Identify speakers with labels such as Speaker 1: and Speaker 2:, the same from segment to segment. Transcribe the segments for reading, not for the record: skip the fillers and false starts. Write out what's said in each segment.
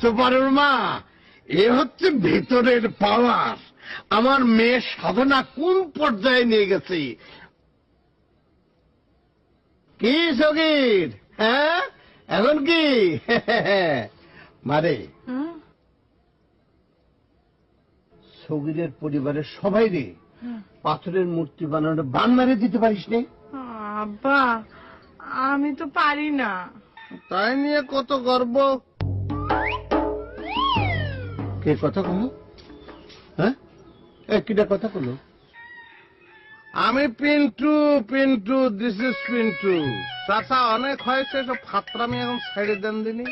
Speaker 1: সুপারের মা, এ হচ্ছে ভেতরের পাওয়ার। আমার মেয়ের সাধনা কোন পর্যায়ে নিয়ে গেছে। কি সগীর, হ্যাঁ এখন কি মারে সগীরের পরিবারের সবাই রে পাথরের মূর্তি বানানোর বান মারে দিতে পারিস নে?
Speaker 2: আব্বা আমি তো পারি না।
Speaker 1: তাই নিয়ে কত গর্ব। কে কথা কলো? হ্যাঁ কিটা কথা কলো? আমি পিন্টু, পিন্টু, দিস ইজ পিন্টু। চাচা অনেক হয়েছে, সব ফাত্রামি এখন ছেড়ে দেন দিনি।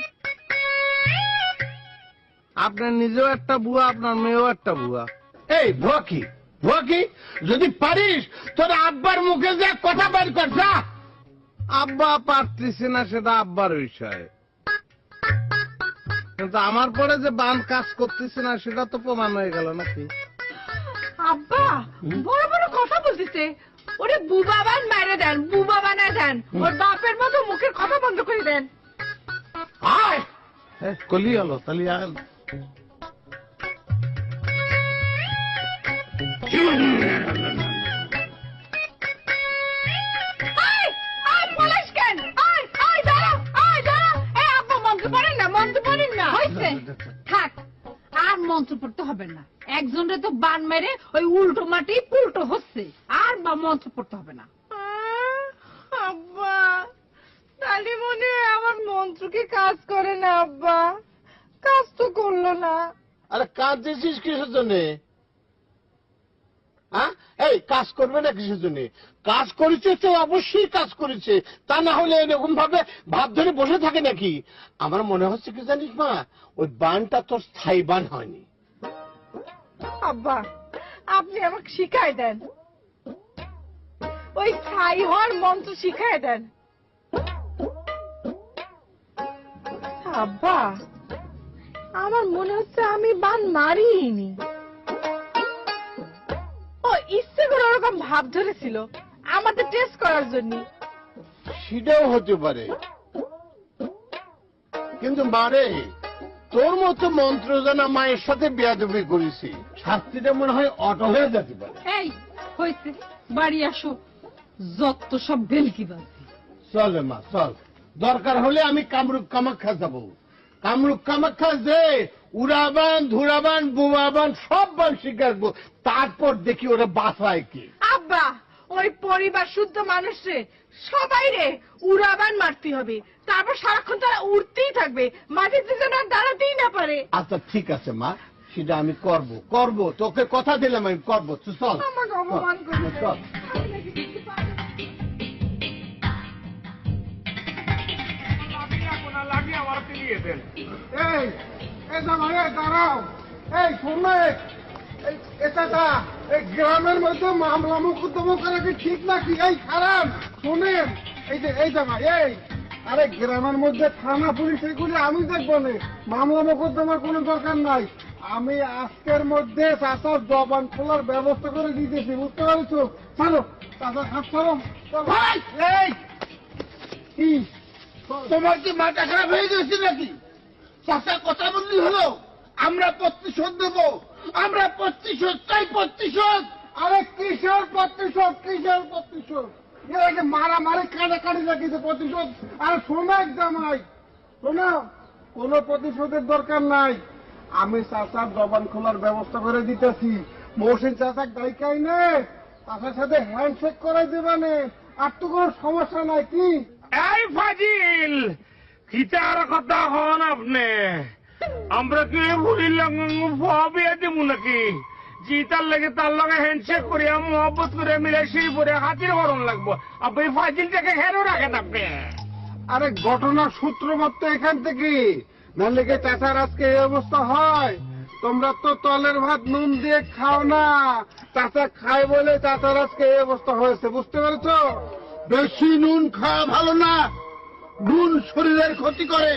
Speaker 1: আপনার নিজেও একটা বুয়া, আপনার মেয়েও একটা বুয়া। এই বুয়া কি, বুয়া কি? যদি পারিস তোর আব্বার মুখে যে কথা বের কর। আব্বা পারতেছি না, সেটা আব্বার বিষয়, কিন্তু আমার পরে যে বান কাজ করতেছে না সেটা তো প্রমাণ হয়ে গেল নাকি?
Speaker 2: আব্বা বড় বড় কথা বলতেছে। ওরে বুবা বান মেরে দেন, বুবা বানায় দেন, ওর বাপের মতো মুখের কথা বন্ধ করে দেন।
Speaker 1: আয় কলি হলো তাহলে
Speaker 2: থাক আর মন্ত্র পড়তে হবে না। একজনের তো বান মেরে ওই উল্টো মাটি পুল্টো হচ্ছে, আর বা মন্ত্র পড়তে হবে না। আব্বা তাহলে মনে হয় আমার মন্ত্র কি কাজ করে না? আব্বা কাজ তো করলো না।
Speaker 1: আরে কাজ দিয়েছিস কিসের জন্য? এই কাজ করবে না কিসের জন্য? কাজ করেছে তো অবশ্যই কাজ করেছে, তা না হলে এরকম ভাবে ভাব ধরে বসে থাকে নাকি? আমার মনে হচ্ছে কি জানিস মা, ওই বানটা তোর স্থায়ী বান হয়নি।
Speaker 2: আব্বা আপনি আমাকে শিখাই দেন, ওই স্থায়ী হওয়ার মন্ত্র শিখাই দেন। আব্বা আমার মনে হচ্ছে আমি বান মারিনি, ও ইচ্ছে করে ওরকম ভাব ধরেছিল আমাদের টেস্ট করার জন্য।
Speaker 1: সেটাও হতে পারে, কিন্তু মারে তোর মতো মন্ত্র জানা মায়ের সাথে বেয়াদবি করেছি, শাস্তিটা মনে হয় অটো হয়ে যেতে পারে।
Speaker 2: এই হয়েছে, বাড়ি আসো, যত সব বেলকি বাজে।
Speaker 1: চলে মা চল, দরকার হলে আমি কামরূপ কামাখ্যা যাব। কামরূপ কামাখ্যা যে উড়াবান ধুরাবান বোমাবান সব বান শিখাবো, তারপর দেখি ওরা বাঁচায় কি।
Speaker 2: আব্বা ওই পরিবার শুদ্ধ মানুষরে সবাই রে উড়াবান মারতে হবে, তারপর সারাক্ষণ তারা উড়তেই থাকবে, মাটিতে যেন আর দাঁড়াতেই না পারে।
Speaker 1: আচ্ছা ঠিক আছে মা, সেটা আমি করব করব, তোকে কথা দিলাম আমি করব। চল
Speaker 2: আমাকে অপমান করবে।
Speaker 1: চল। দাঁড়াও, এই শোনো, এই গ্রামের মধ্যে মামলা মোকদ্দমা করা কি ঠিক নাকি? এই খারাপ শোনেন, এই জামা এই, আরে গ্রামের মধ্যে থানা পুলিশ এগুলি আমি দেখবো না, মামলা মোকদ্দমার কোনো দরকার নাই। আমি আজকের মধ্যে চাষার জবান খোলার ব্যবস্থা করে দিতেছি, বুঝতে পারছো? চলো চাষা খাপ ছাড়ো। এই কি তোমার কি মাথা খারাপ হয়ে গেছে নাকি? চাষা কথা বললি হলো, আমরা প্রতিশোধ দেবো, আমরা প্রতিশোধ চাই, প্রতিশোধ। আরে কিশোর প্রতিশোধ, কিশোর প্রতিশোধ, মারামারি কাটাকাটি রাখিছে প্রতিশোধ। আর শোনো জামাই, শোনো, কোনো প্রতিশোধের দরকার নাই, আমি চাচার জবান খোলার ব্যবস্থা করে দিতেছি। মহসিন চাচাক ডাইকাই নে, চাচার সাথে হ্যান্ডশেক করাই দেবানে, আর তো কোনো সমস্যা নাই। কি এই ফাজিল কিতার কথা হন আপনি? আমরা কি ভুলির বিয়ে দিব নাকি? জি তার লাগে তার লগে হ্যান্ডশেক করিয়া মহব্বত করে মিলে সেই পরে হাতির হরণ লাগবো, আপনি ফাজিলটাকে হেরো রাখেন আপনি। আরে ঘটনার সূত্রপাত তো এখান থেকে, না লেগে চাচার আজকে এই অবস্থা হয়। তোমরা তো তলের ভাত নুন দিয়ে খাও না, চাচা খায় বলে চাচার আজকে এই অবস্থা হয়েছে, বুঝতে পেরেছো? বেশি নুন খাওয়া ভালো না, নুন শরীরের ক্ষতি করে,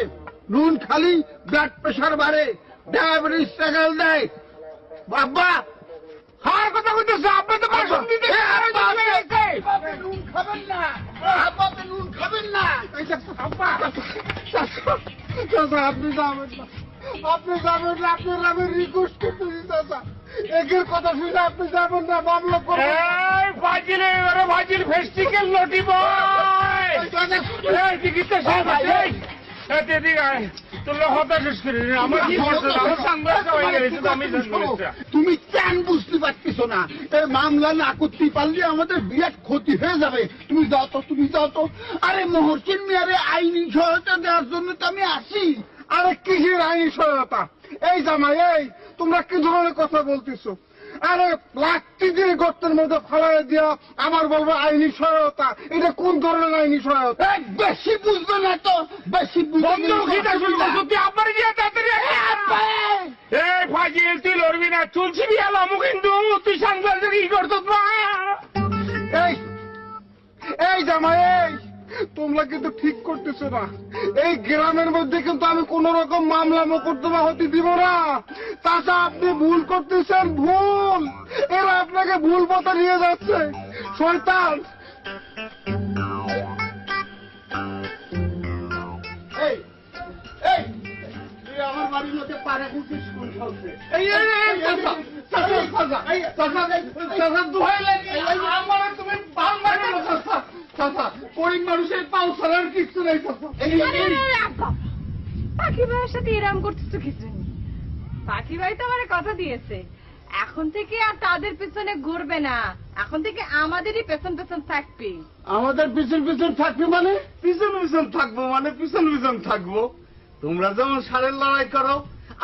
Speaker 1: নুন খালি ব্লাড প্রেশার বাড়ে, ডায়াবেটিস টাকাল দেয়। বাবা হার কথা বলতেছে, আপনি তো ভাষণ দিতে নুন খাবেন না, আপনি নুন খাবেন না। আপনি যাবেন না, আপনি যাবেন না, আপনার আমি রিকোয়েস্ট করতেছি চাচা, একের কথা শুনে আপনি যাবেন না, মামলা করবেন।
Speaker 3: ফাজিল এবারে ফাজিল ফেস্টিক্যাল নটি বয় চিকিৎসা শেষ তোর হতাশ করে আমার কি আমার সাংবাদিক হয়ে গেছে আমি
Speaker 4: তুমি কেন বুঝতে পারতেছো না? এই মামলা না করতে পারলে আমাদের বিরাট ক্ষতি হয়ে যাবে। তুমি যাও তো, তুমি যাও তো। আরে মহসিন মিয়ারে আইনি সহায়তা দেওয়ার জন্য তো আমি আসি।
Speaker 1: আরে কিসের আইনি সহায়তা? এই জামাই, এই তোমরা কি ধরনের কথা বলতেছো? আরে লাঠি দিয়ে গর্তের মধ্যে ফালাই দিয়া আমার বলবো আইনি সহায়তা, এটা কোন ধরনের আইনি সহায়তা?
Speaker 4: এই বেশি বুঝবে না তো, বেশি
Speaker 3: বন্ধ খিদা শুরু করছো তুই আবার গিয়ে তাড়াতাড়ি এই ফাজিল তুই লড়বি না চলছি বিয়ালামু কিন্তু তুই সাংবাদিক কি করতো
Speaker 1: এই এই জামাই, এই তোমরা কিন্তু ঠিক করতেছো না। এই গ্রামের মধ্যে কিন্তু আমি কোন রকম মামলা মোকদ্দমা হতে দিব না। চাচা আপনি ভুল করতেছেন, ভুল। এরা আপনাকে ভুল পথে নিয়ে যাচ্ছে, শয়তান।
Speaker 4: এই এই তুই আমার বাড়ির মধ্যে পাড়া খুঁজছিস কোন সাহসে?
Speaker 1: গরিব মানুষের পাও ছাড়ার কিছু নেই চাচা।
Speaker 2: পাখি ভাইয়ের সাথে এরম করতেছো কিছু নেই। পাখি ভাই তো আমার কথা দিয়েছে, এখন থেকে আর তাদের পেছনে ঘুরবে না, এখন থেকে আমাদেরই পেছন পেছন থাকবে।
Speaker 4: আমাদের পিছন পিছন থাকবে মানে? পিছন পিছন থাকবো মানে পিছন পিছন থাকবো। তোমরা যেমন ষাঁড়ের লড়াই করো,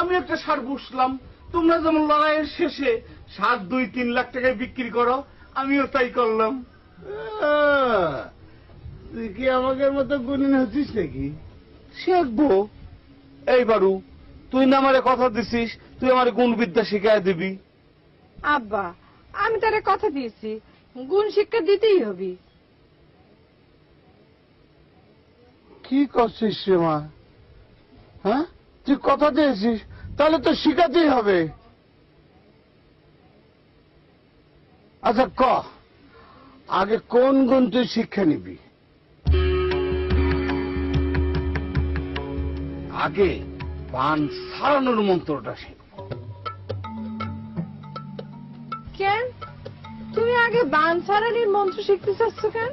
Speaker 4: আমি একটা ষাঁড় পুষলাম। তোমরা যেমন লড়াইয়ের শেষে ষাঁড় 2-3 লাখ টাকায় বিক্রি করো, আমিও তাই করলাম। তুই কি আমাদের মতো গুণিন হচ্ছিস নাকি? শিখবো। এই বারু, তুই না আমারে কথা দিছিস তুই আমার গুণবিদ্যা শিখাই দিবি।
Speaker 2: আব্বা আমি তারে কথা দিয়েছি, গুণ শিক্ষা দিতেই হবে।
Speaker 4: কি করছিস রে মা? হ্যাঁ, তুই কথা দিয়েছিস, তাহলে তো শিখাতেই হবে। আচ্ছা ক, আগে কোন গুণ তুই শিক্ষা নিবি? আগে বান সারানোর মন্ত্রটা শিখ।
Speaker 2: কেন তুমি আগে বান সারানির মন্ত্র শিখতে চাচ্ছ কেন?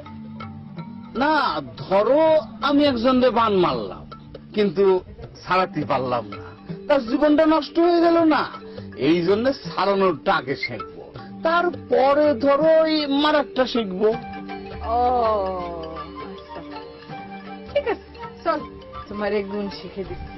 Speaker 4: না, ধরো আমি একজনকে বান মারলাম, কিন্তু সারাতে পারলাম না, তার জীবনটা নষ্ট হয়ে গেল না, এই জন্য সারানোরটা আগে শিখবো, তারপরে ধরো এই মারারটা শিখবো।
Speaker 2: ও আচ্ছা, ঠিক আছে, চল তোমার এক গুণ শিখে দিচ্ছি।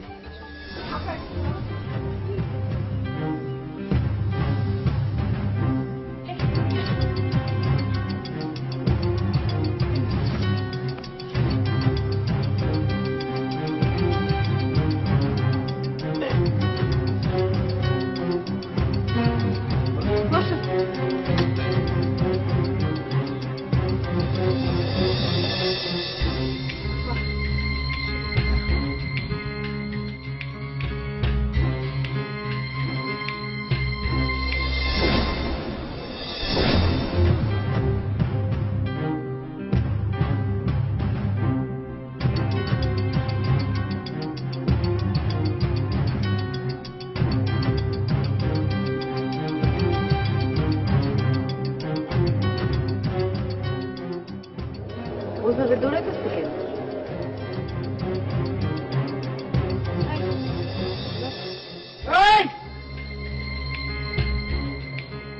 Speaker 2: ওইভাবে দৌড়াতেছে কেন?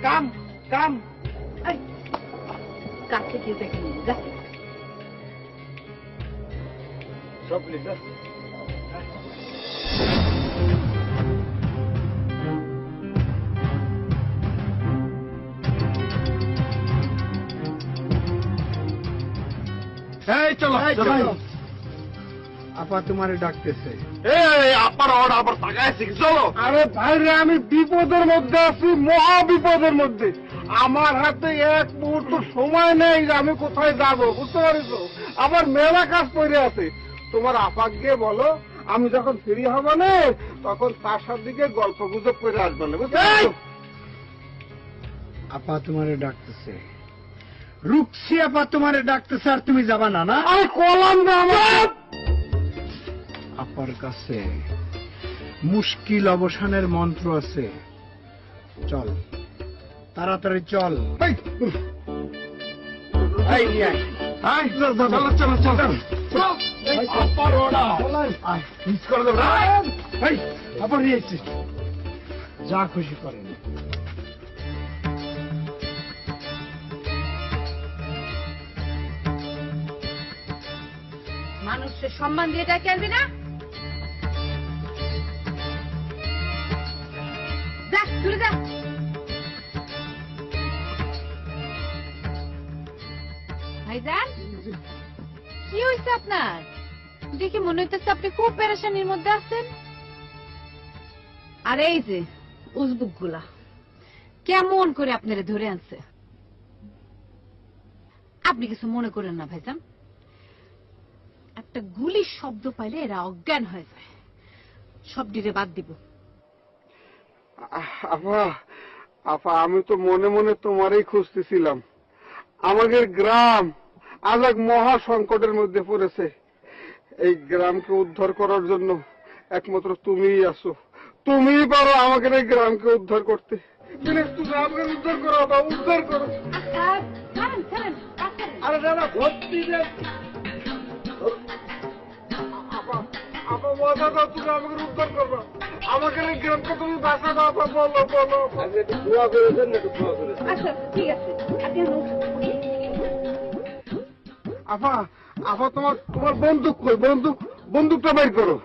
Speaker 3: কাম কাম
Speaker 2: কাছে গিয়ে দেখে নিয়ে যা।
Speaker 3: সব লিখা
Speaker 1: চলো
Speaker 4: চলো।
Speaker 1: আপা তোমারে ডাকতেছে।
Speaker 3: আবার অর্ডার আবার তাকাইছি চলো।
Speaker 1: আরে ভাইরে, আমি বিপদের মধ্যে আছি, মহা বিপদের মধ্যে। আমার হাতে এক মুহূর্ত সময় নেই যে আমি কোথায় যাব, বুঝতে পারিস? আবার মেলা কাজ পড়ে আছে। তোমার আপাকে বলো আমি যখন ফ্রি হব না তখন তার দিকে গল্প গুজব করে আসবো না, বুঝতে পারছো?
Speaker 4: আপা তোমারে ডাকতেছে, রুকসি আপা তোমারে ডাকতেছে, আর তুমি যাবা না? না,
Speaker 1: আমি কলাম না। আমার
Speaker 4: আপার কাছে
Speaker 1: মুশকিল অবসানের মন্ত্র আছে। চল তাড়াতাড়ি চল। যা খুশি করেন।
Speaker 2: মানুষের সম্মান দিয়ে ডাকে আনবি না? যা চলে যা। ভাইজান, কি হয়েছে আপনার? দেখে মনে হইতেছে আপনি খুব পেরেশানির মধ্যে আছেন। আর এই যে উজবুক গুলা কেমন করে আপনারা ধরে আনছে। আপনি কিছু মনে করেন না ভাইজান, একটা গুলির শব্দ পাইলে এরা অজ্ঞান হয়ে যায়। সব ডিরে বাদ দিব।
Speaker 1: আপা আপা, আমি তো মনে মনে তোমারই খুঁজতেছিলাম। আমাদের গ্রাম আজ এক মহা সংকটের মধ্যে পড়েছে। এই গ্রামকে উদ্ধার করার জন্য একমাত্র তুমিই আছো। তুমিই পারো আমাদের এই গ্রামকে উদ্ধার করতে। তুমি আমাকে উদ্ধার করো আপা, উদ্ধার করো। আরে দাদা ভর্তি দেন আপা, আপা ওয়াদা দাও তুমি আমাকে উদ্ধার করবা। আমাকে এই গ্রামকে তুমি বাঁচা দাও আপা, বলো বলো। একটু দোয়া করে দেন, একটু দোয়া করে দেন।
Speaker 2: আচ্ছা ঠিক আছে।
Speaker 1: আপা আপা, তোমার তোমার বন্দুক কই? বন্দুকটা বের করো।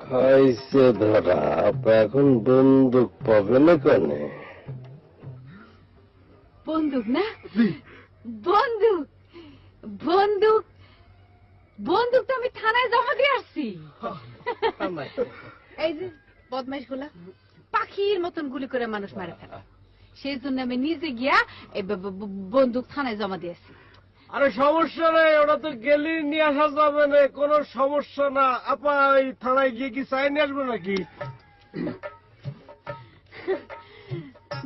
Speaker 5: খাইছে ধরা, এখন বন্দুক পাবে না কেন?
Speaker 2: বন্দুক না? বন্দুক বন্দুক বন্দুক তো আমি থানায় জমা দিয়ে আসছি। এই যে বদমাইশ গুলা পাখির মতন গুলি করে মানুষ মারে ফেলে, সেই জন্য আমি নিজে গিয়া এই বন্দুক থানায় জমা দিয়েছি।
Speaker 5: আরে সমস্যা নেই, ওটা তো গেলি নিয়ে আসা যাবে না, কোনো সমস্যা না। আপা এই থানায় গিয়ে কি চাই নিয়ে আসবো নাকি?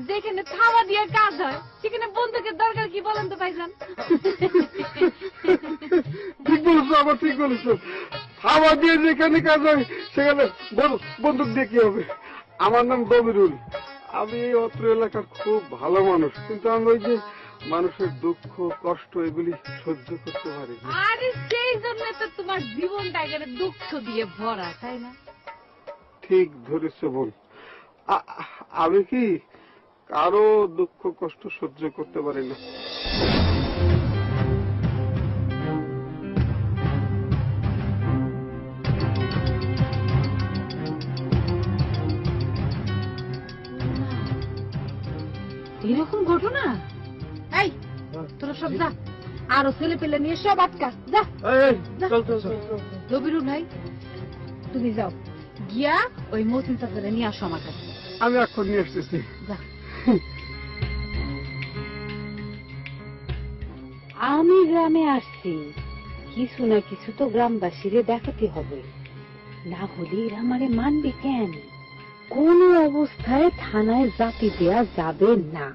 Speaker 2: যেখানে থাবা দিয়ে কাজ হয় সেখানে বন্দুকের দরকার কি বলেন তো ভাইজান?
Speaker 1: ঠিক বলেছো আবার, ঠিক বলেছো। থাবা দিয়ে যেখানে কাজ হয় সেখানে বন্দুক দিয়ে কি হবে? আমার নাম দবিরুল। আমি এই অত্র এলাকার খুব ভালো মানুষ, কিন্তু আমি ওই যে মানুষের দুঃখ কষ্ট এগুলি সহ্য করতে পারি।
Speaker 2: আরে সেই জন্য তো তোমার জীবনটা এখানে দুঃখ দিয়ে ভরা, তাই না?
Speaker 1: ঠিক ধরেছে বোন। আমি কি কারো দুঃখ কষ্ট সহ্য করতে পারি না।
Speaker 2: এরকম ঘটনা? এই তোরা সব যা, আরো ছেলে পেলে নিয়ে সব আটকা যা। রবিরুল ভাই তুমি যাও, গিয়া ওই মসিন চাচারে নিয়ে আসো আমার কাছে।
Speaker 1: আমি এখন নিয়ে আসতেছি।
Speaker 2: যা।
Speaker 6: আমি গ্রামে আসছি, কিছু না কিছু তো গ্রামবাসীরে দেখাতে হবে, না হলে এরা আমারে মানবে কেন? কোন অবস্থায় থানায় জাতি দেয়া যাবে না।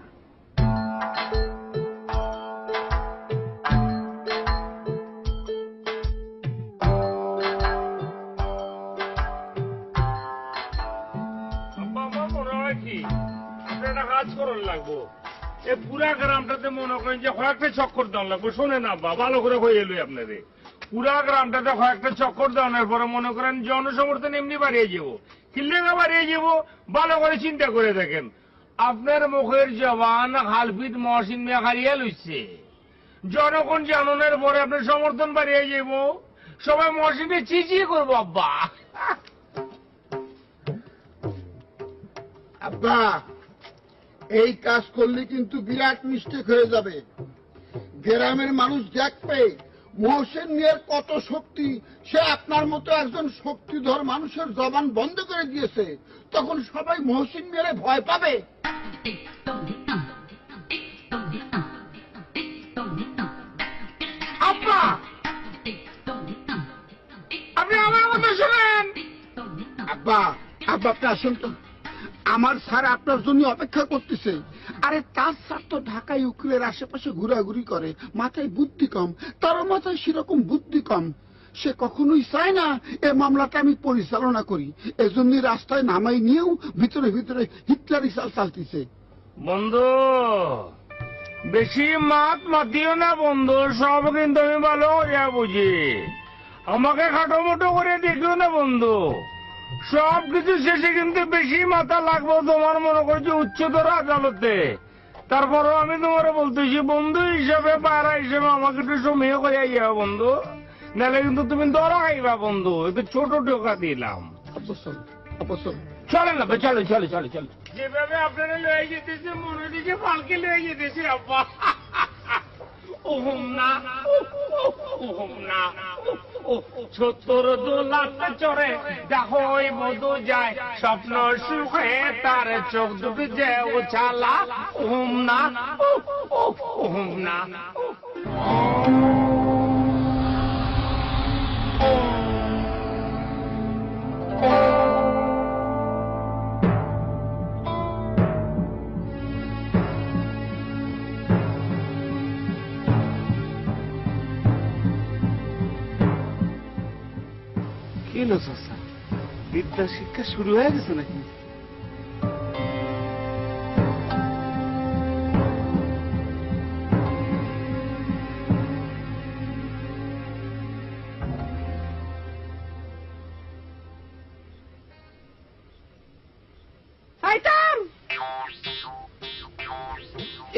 Speaker 3: এই পুরা গ্রামটাতে মনে করেন যে কয়েকটা চক্কর দেওয়া লাগবে। শোনেন আব্বা, ভালো করে হয়ে এলো আপনাদের। পুরা গ্রামটাতে কয়েকটা চক্কর দেওয়ানোর পরে মনে করেন জনসমর্থন এমনি বাড়িয়ে যাবো, কিল্লেগা বাড়িয়ে যাবো। ভালো করে চিন্তা করে দেখেন, আপনার মুখের জবান হালফিত মহসিন মিয়া হারিয়ে লইছে। জনগণ জানানোর পরে আপনার সমর্থন বাড়িয়ে যাবো, সবাই মহসিনে চিচিয়ে করবো। আব্বা
Speaker 1: আব্বা, এই কাজ করলে কিন্তু বিরাট মিস্টেক হয়ে যাবে। গ্রামের মানুষ দেখবে মহসিন মিয়ার কত শক্তি। সে আপনার মতো একজন শক্তিধর মানুষের জবান বন্ধ করে দিয়েছে, তখন সবাই মহসিন মিয়ারে ভয় পাবে।
Speaker 3: আব্বা, আপনি আমার কথা শোনেন।
Speaker 1: আব্বা আব্বা, আপনি আসুন তো, আমার স্যার আপনার জন্য অপেক্ষা করতেছে। আরে তার স্যার তো ঢাকায় উকিলের আশেপাশে ঘোরাঘুরি করে, মাথায় বুদ্ধি কম, তার মাথায় সেরকম বুদ্ধি কম। সে কখনোই চায় না এই মামলাটা আমি পরিচালনা করি, এজন্যই রাস্তায় নামাই নিয়েও ভিতরে ভিতরে হিটলারি চাল চালতিছে।
Speaker 3: বন্ধু বেশি মাতিও না বন্ধু, সব কিন্তু আমি ভালো হইয়া বুঝি। আমাকে খাটো মোটো করে দেখিও না বন্ধু, সব কিছু শেষে কিন্তু বেশি মাথা লাগবো তোমার মনে করছি উচ্চতর আদালতে। তারপরও আমি তোমার বলতেছি বন্ধু হিসেবে পায়রা হিসেবে আমাকে একটু সময় করে ইয়া বন্ধু, নাহলে কিন্তু তুমি ধরা খাইবা বন্ধু। একটু ছোট টোকা দিলাম। চলে না চলো চলো চলো চলো, যেভাবে আপনারা লয়ে যেতেছে মনে দিকে পালকে লয়ে যেতেছে আব্বা। ওহম না ওহম না ৭০ দোলাতে চড়ে দেখো মধু যায়, স্বপ্ন সুখে তার চোখ দুটো যে উছালা। ওহম না ওহম না।
Speaker 4: কি হলো চাচা, বিদ্যা শিক্ষা শুরু হয়ে গেছে নাকি?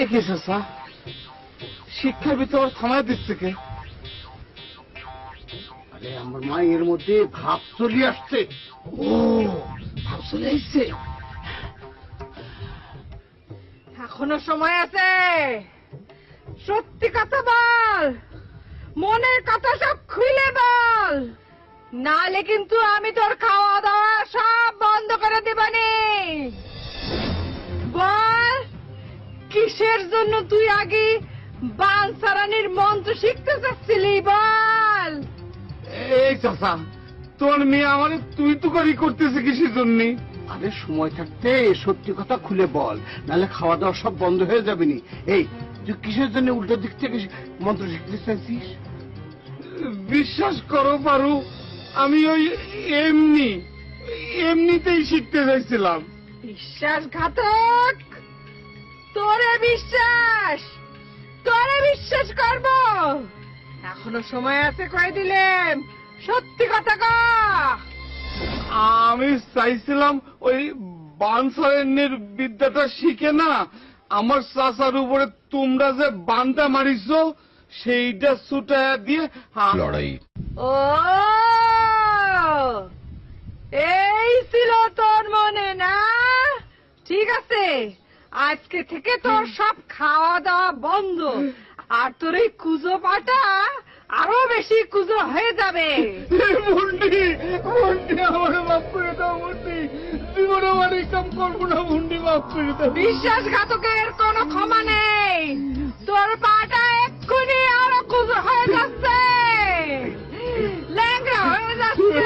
Speaker 4: একে চাচা শিক্ষার ভিতর থামায় দিচ্ছে কে?
Speaker 1: আরে আমার মায়ের মধ্যে ভাব চলে আসছে।
Speaker 4: ও ভাব চলে আসছে।
Speaker 2: এখনো সময় আছে, সত্যি কথা বল, মনের কথা সব খুলে বল, নালে কিন্তু আমি তোর খাওয়া দাওয়া সব বন্ধ করে দিবানি। বল কিসের জন্য তুই আগে বানসারানির মন্ত্র শিখতে চাচ্ছিলি, বল।
Speaker 4: এই চাচা তোর মেয়ে আমার তুই তুকারি করতেছে কিসের জন্য?
Speaker 1: আরে সময় থাকতে সত্যি কথা খুলে বল, নাহলে খাওয়া দাওয়া সব বন্ধ হয়ে যাবে নি। এই তুই কিসের জন্য উল্টো দিক থেকে মন্ত্র শিখতে চাইছিস?
Speaker 4: বিশ্বাস করো পারু, আমি ওই এমনিতেই শিখতে চাইছিলাম।
Speaker 2: বিশ্বাসঘাতক, তোরে বিশ্বাস করব? এখনো সময় আছে কয়ে দিলেম, সত্যি কথা ক।
Speaker 4: আমি চাইছিলাম ওই বানসারের বিদ্যাটা শিখে না আমার চাচার উপরে তোমরা যে বানটা মারিছ সেইটা ছুটা দিয়ে লড়াই।
Speaker 2: ও এই ছিল তোর মনে না? ঠিক আছে, আজকে থেকে তোর সব খাওয়া দাওয়া বন্ধ, আর তোর এই কুজো পাটা আরো বেশি কুজো হয়ে যাবে।
Speaker 4: মুন্ডি আমার মাফ করে দাও, মুন্ডি জীবনে আমার এই কাম করবো না, মুন্ডি মাফ করে দাও।
Speaker 2: বিশ্বাসঘাতকের কোনো ক্ষমা নেই, তোর পাটা এক্ষুনি আরো কুজো হয়ে যাচ্ছে, ল্যাংড়া হয়ে যাচ্ছে।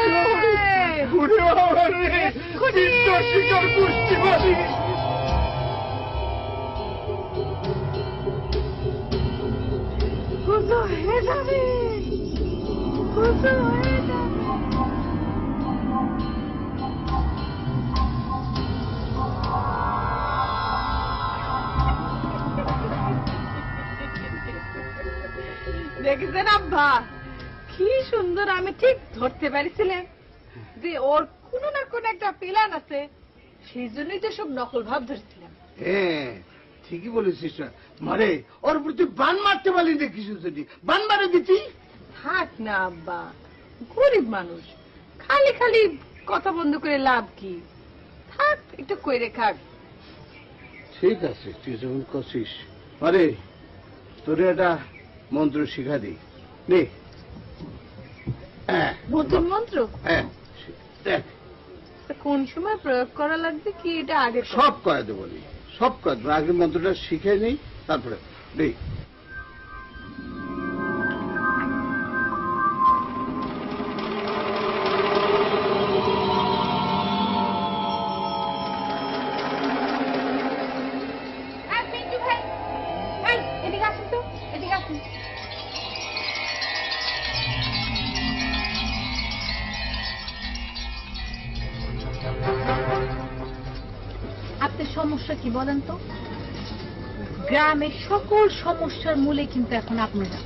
Speaker 4: শিকার গোষ্ঠী বাড়ি
Speaker 2: কুজো হয়ে যাবে, কুজো হয়ে যাবে। দেখছেন আব্বা কি সুন্দর আমি ঠিক ধরতে পারিছিলেন যে ওর কোনো না কোনো একটা প্ল্যান আছে, সেই জন্যই তো সব নকল ভাব ধরেছিলাম।
Speaker 1: হ্যাঁ ঠিকই বলেছিস। মারে ওর প্রতি বান মারতে পারলি না, কিছু যদি বান মারে দিতি।
Speaker 2: থাক না আব্বা, গরিব মানুষ, খালি খালি কথা বন্ধ করে লাভ কি? থাক, একটু কইরে খাক।
Speaker 1: ঠিক আছে তুই যখন করছিস, আরে তোরে একটা মন্ত্র শিখা দিই নে। হ্যাঁ
Speaker 2: নতুন মন্ত্র?
Speaker 1: হ্যাঁ দেখ
Speaker 2: কোন সময় প্রয়োগ করা লাগবে কি এটা আগে
Speaker 1: সব করে দেবো, সব করে দেবো। আগে মন্ত্রটা শিখে নেই, তারপরে নেই।
Speaker 6: সমস্যা কি বলেন তো? গ্রামের সকল সমস্যার মূলে কিন্তু এখন আপনারা।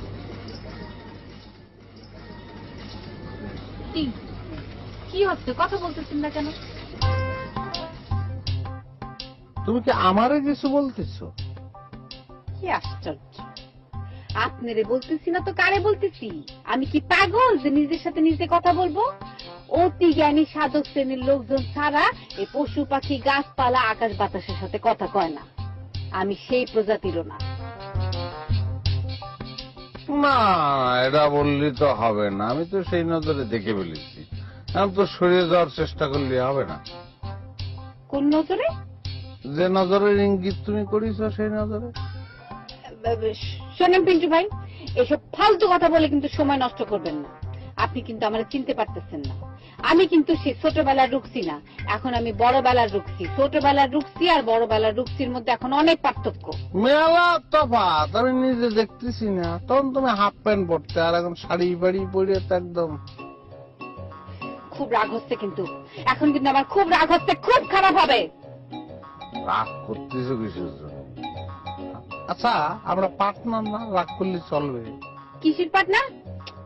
Speaker 6: কি কি হচ্ছে? কথা বলতেছেন না কেন?
Speaker 4: তুমি কি আমারে কিছু বলতেছো?
Speaker 6: কি আশ্চর্য! আপনারে বলতেছি না তো কারে বলতেছি? আমি কি পাগল যে নিজের সাথে নিজে কথা বলবো? অতি জ্ঞানী সাধক শ্রেণীর লোকজন ছাড়া এই পশু পাখি গাছপালা আকাশ বাতাসের সাথে কথা কয় না। আমি সেই প্রজাতিরও না।
Speaker 4: না, এটা বললে তো হবে না। আমি তো সেই নজরে দেখে ফেলেছি। আমি তো সরিয়ে যাওয়ার চেষ্টা করলে হবে না।
Speaker 6: কোন নজরে?
Speaker 4: যে নজরের ইঙ্গিত তুমি করিছো সেই নজরে।
Speaker 6: শোনেন পিন্টু ভাই, এসব ফালতু কথা বলে কিন্তু সময় নষ্ট করবেন না। আপনি কিন্তু আমার চিনতে পারতেছেন না। আমি কিন্তু সে ছোটবেলার রুকসি না, এখন আমি বড়বেলার রুকসি। ছোটবেলার রুকসি আর বড়বেলার রুকসির মধ্যে এখন অনেক পার্থক্য।
Speaker 4: মেলা তফাৎ আমি নিজে দেখতেছি না। তখন তুমি হাফ প্যান্ট পরতে, আর এখন শাড়ি বাড়ি পরে তো একদম।
Speaker 6: খুব রাগ হচ্ছে কিন্তু, এখন কিন্তু আমার খুব রাগ হচ্ছে, খুব খারাপ হবে।
Speaker 4: রাগ করতেছো কিসের জন্য? আচ্ছা, আমরা পার্টনার না, রাগ করলে চলবে?
Speaker 6: কিসের পার্টনার?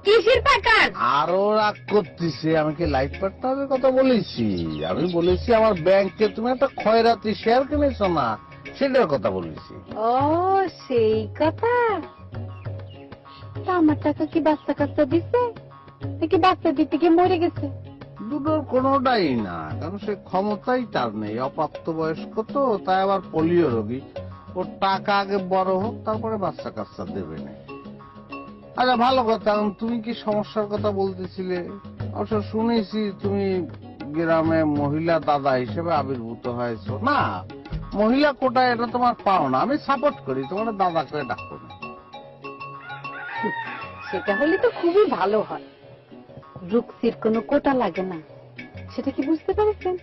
Speaker 6: কিসের পার্টনার?
Speaker 4: আরো রাগ করতেছে। আমি কি লাইফ পার্টনারের কথা বলেছি? আমি বলেছি আমার ব্যাংকে তুমি একটা খয়রাতি শেয়ার কিনেছো না, সেটার কথা বলেছি।
Speaker 6: ও সেই কথা। তা আমার টাকা কি বাচ্চা কাচ্চা দিছে নাকি বাচ্চা দিতে গিয়ে মরে গেছে?
Speaker 4: দুটোর কোনোটাই না, কারণ সে ক্ষমতাই তার নেই। অপ্রাপ্তবয়স্ক তো, তাই আবার পোলিও রোগী। ওর টাকা আগে বড় হোক, তারপরে বাচ্চা কাচ্চা দেবে না। আচ্ছা ভালো কথা, এখন তুমি কি সমস্যার কথা বলতেছিলে? অবশ্য শুনেছি তুমি গ্রামে মহিলা দাদা হিসেবে আবির্ভূত হয়েছো। না, মহিলা কোটা এটা তোমার পাও না। আমি সাপোর্ট করি, তোমার দাদা করে ডাকো না।
Speaker 6: সেটা হলে তো খুবই ভালো হয়। রুকসির কোনো কোটা লাগে না, সেটা কি বুঝতে পেরেছেন?